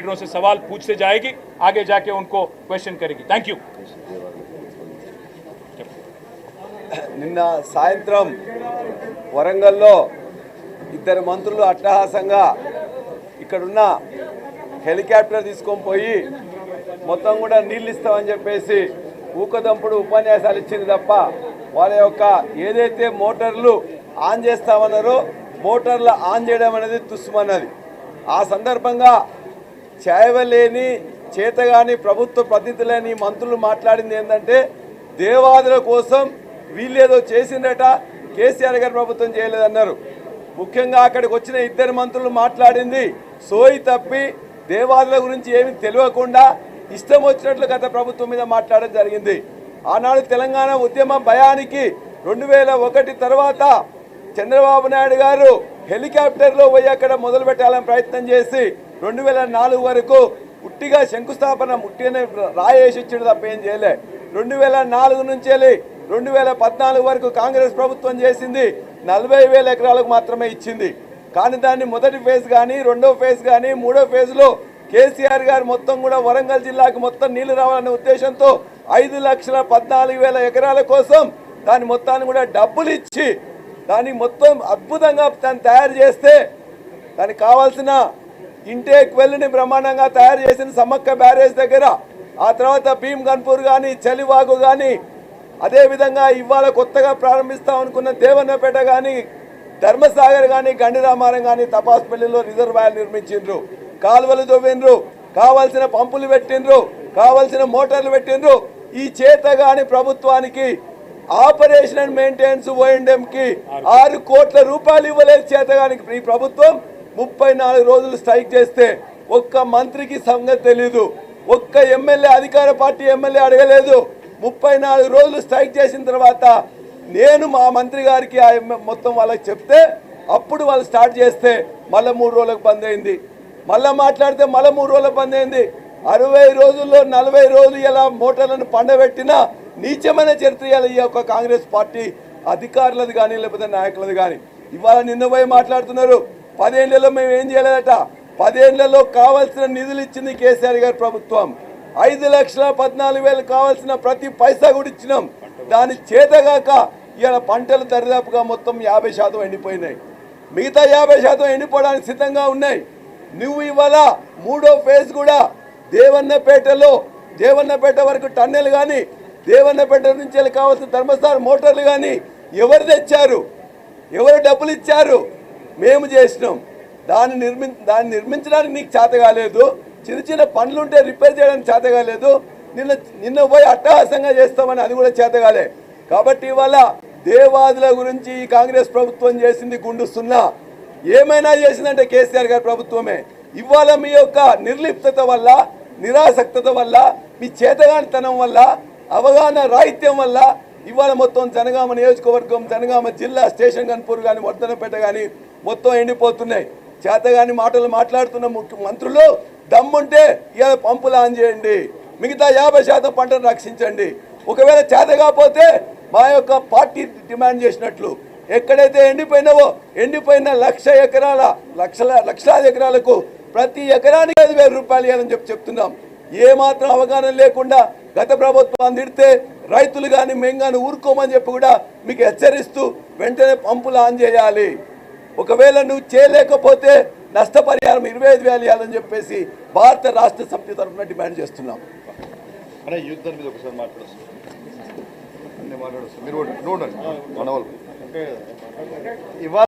से सवाल पूछते जाएगी, आगे जाके उनको क्वेश्चन करेगी। Thank you. నిన్న సాయంత్రం వరంగల్లో ఇద్దరు మంత్రులు అట్టహాసంగా ఇక్కడున్న హెలికాప్టర్ తీసుకొని పోయి మొత్తం కూడా నీళ్ళు ఇస్తామని చెప్పేసి ఊకదంపుడు ఉపన్యాసాలు ఇచ్చింది తప్ప వాళ్ళ యొక్క ఏదైతే మోటార్లు ఆన్ చేస్తామన్నారో మోటార్లు ఆన్ చేయడం అనేది తుస్సుమన్నది. ఆ సందర్భంగా చేయవలేని చేతగాని ప్రభుత్వ ప్రతినిధులని మంత్రులు మాట్లాడింది ఏంటంటే దేవాదుల కోసం వీళ్ళేదో చేసిందట, కేసీఆర్ గారి ప్రభుత్వం చేయలేదన్నారు. ముఖ్యంగా అక్కడికి వచ్చిన ఇద్దరు మంత్రులు మాట్లాడింది సోయి తప్పి దేవాదుల గురించి ఏమి తెలియకుండా ఇష్టం వచ్చినట్లు గత ప్రభుత్వం మీద మాట్లాడడం జరిగింది. ఆనాడు తెలంగాణ ఉద్యమ భయానికి 2001 తర్వాత చంద్రబాబు నాయుడు గారు హెలికాప్టర్లో పోయి అక్కడ మొదలు పెట్టాలని ప్రయత్నం చేసి 2004 వరకు ఉట్టిగా శంకుస్థాపన ముట్టినే రాయేసి ఇచ్చాడు తప్ప ఏం చేయలే. 2004 నుంచి 2014 వరకు కాంగ్రెస్ ప్రభుత్వం చేసింది 40,000 ఎకరాలకు మాత్రమే ఇచ్చింది. కానీ దాన్ని మొదటి ఫేజ్ కానీ రెండో ఫేజ్ కానీ మూడో ఫేజ్లో కేసీఆర్ గారు మొత్తం కూడా వరంగల్ జిల్లాకు మొత్తం నీళ్లు రావాలనే ఉద్దేశంతో 5,14,000 ఎకరాల కోసం దాని మొత్తాన్ని కూడా డబ్బులు ఇచ్చి దాన్ని మొత్తం అద్భుతంగా దాన్ని తయారు చేస్తే దానికి కావాల్సిన ఇంటేక్ వెల్ని బ్రహ్మాండంగా తయారు చేసిన సమ్మక్క బ్యారేజ్ దగ్గర, ఆ తర్వాత భీమ్ గన్పూర్ కానీ చలివాగు కానీ, అదేవిధంగా ఇవాళ కొత్తగా ప్రారంభిస్తాం అనుకున్న దేవన్నపేట కానీ ధర్మసాగర్ కానీ గండిరామారం కానీ తపాస్పల్లిలో రిజర్వాయర్ నిర్మించిండ్రు, కాలువలు తవ్విండ్రు, కావాల్సిన పంపులు పెట్టిండ్రు, కావాల్సిన మోటార్లు పెట్టిండ్రు. ఈ చేతగాని ప్రభుత్వానికి ఆపరేషన్ అండ్ మెయింటెనెన్స్ ఓఎండ్ఎంకి 6 కోట్ల రూపాయలు ఇవ్వలేదు. చేతగానికి ఈ ప్రభుత్వం 34 రోజులు స్ట్రైక్ చేస్తే ఒక్క మంత్రికి సంగతి తెలీదు, ఒక్క ఎమ్మెల్యే అధికార పార్టీ ఎమ్మెల్యే అడగలేదు. 34 రోజులు స్ట్రైక్ చేసిన తర్వాత నేను మా మంత్రి గారికి మొత్తం వాళ్ళకి చెప్తే అప్పుడు వాళ్ళు స్టార్ట్ చేస్తే మళ్ళీ 3 రోజులకు బంద్ అయింది, మళ్ళీ మాట్లాడితే మళ్ళీ 3 రోజులకు బంద్ అయింది. 60 రోజుల్లో 40 రోజులు ఇలా మోటార్లను పండబెట్టినా నీచమైన చరిత్ర ఈ యొక్క కాంగ్రెస్ పార్టీ అధికారులది కానీ లేకపోతే నాయకులది కానీ. ఇవాళ నిన్న పోయి మాట్లాడుతున్నారు 10 ఏళ్లలో మేము ఏం చేయలేదట. 10 ఏళ్లలో కావాల్సిన నిధులు ఇచ్చింది కేసీఆర్ గారి ప్రభుత్వం. 5,14,000 కావాల్సిన ప్రతి పైసా కూడా ఇచ్చినాం. దాని చేతగాక ఇవాళ పంటలు దరిదాపుగా మొత్తం 50% ఎండిపోయినాయి, మిగతా 50% ఎండిపోవడానికి సిద్ధంగా ఉన్నాయి. నువ్వు ఇవాళ మూడో ఫేజ్ కూడా దేవన్నపేట వరకు టన్నెల్ కానీ దేవన్నపేట నుంచి కావాల్సిన ధర్మస్థాన మోటార్లు కానీ ఎవరు తెచ్చారు, ఎవరు డబ్బులు ఇచ్చారు? మేము చేసినాం. దాన్ని నిర్మించడానికి నీకు చేత కాలేదు, చిన్న చిన్న పనులుంటే రిపేర్ చేయడానికి చేత కాలేదు. నిన్న పోయి అట్టహాసంగా చేస్తామని అది కూడా చేత కాలే. కాబట్టి ఇవాళ దేవాదుల గురించి ఈ కాంగ్రెస్ ప్రభుత్వం చేసింది గుండు సున్నా. ఏమైనా చేసిందంటే కేసీఆర్ గారి ప్రభుత్వమే. ఇవాళ మీ యొక్క నిర్లిప్తత వల్ల, నిరాసక్తత వల్ల, మీ చేతగానితనం వల్ల, అవగాహన రాహిత్యం వల్ల ఇవాళ మొత్తం జనగామ నియోజకవర్గం, జనగామ జిల్లా, స్టేషన్ గన్పూర్ కానీ వర్ధనపేట కానీ మొత్తం ఎండిపోతున్నాయి. చేతగాని మాటలు మాట్లాడుతున్న మంత్రులు దమ్ముంటే ఇవాళ పంపులు ఆన్ చేయండి, మిగతా 50% పంటను రక్షించండి. ఒకవేళ చేత కాకపోతే మా యొక్క పార్టీ డిమాండ్ చేసినట్లు ఎక్కడైతే ఎండిపోయిన లక్షలాది ఎకరాలకు ప్రతి ఎకరానికి 5,000 రూపాయలు ఇవ్వాలని చెప్తున్నాం. ఏమాత్రం అవగాహన లేకుండా గత ప్రభుత్వాన్ని తిడితే రైతులు కానీ మేము కానీ ఊరుకోమని చెప్పి కూడా మీకు హెచ్చరిస్తూ వెంటనే పంపులు ఆన్ చేయాలి. ఒకవేళ నువ్వు చేయలేకపోతే నష్టపరిహారం 25,000 ఇవ్వాలని చెప్పేసి భారత రాష్ట్ర సమితి తరఫున డిమాండ్ చేస్తున్నాం. మీరు